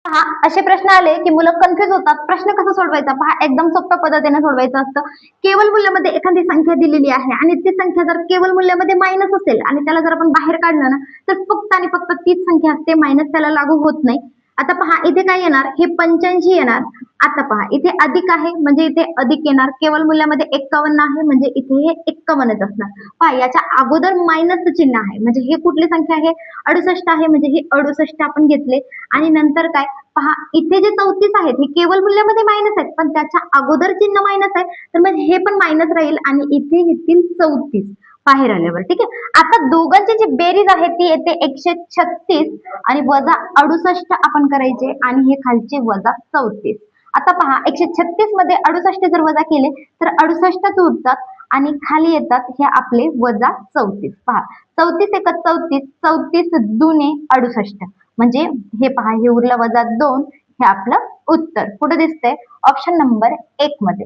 पहा असे प्रश्न आले की मुलं कन्फ्युज होतात. प्रश्न कसा सोडवायचा? पहा एकदम सोप्या पद्धतीने सोडवायचं असतं. केवळ मूल्यामध्ये एखादी संख्या दिलेली आहे आणि ती संख्या जर केवळ मूल्यामध्ये मायनस असेल आणि त्याला जर आपण बाहेर काढलं ना, तर फक्त आणि फक्त तीच संख्या असते, मायनस त्याला लागू होत नाही. आता पहा इथे काय येणार? हे 85 येणार. आता पहा इथे अधिक आहे म्हणजे इथे अधिक येणार. केवळ मूल्यामध्ये 51 आहे म्हणजे इथे हे 51च असणार. पहा याच्या अगोदर मायनसचं चिन्ह आहे म्हणजे हे कुठली संख्या आहे? 68 आहे म्हणजे हे 68 आपण घेतले आणि नंतर काय? पहा इथे जे 34 आहेत हे केवळ मूल्यामध्ये मायनस आहेत पण त्याच्या अगोदर चिन्ह मायनस आहे तर मग हे पण मायनस राहील आणि इथे येतील 34 बाहेर आल्यावर. ठीक आहे. आता दोघांची जी बेरीज आहे ती येते 136 आणि वजा 68 आपण करायचे आणि हे खालचे वजा 34. आता पहा 136 मध्ये 68 जर वजा केले तर 68 उरतात आणि खाली येतात हे आपले वजा 34. पहा 34 एक 34, 34 दुने 68 म्हणजे हे पहा हे उरलं वजा 2. हे आपलं उत्तर कुठे दिसतंय? ऑप्शन नंबर 1 मध्ये.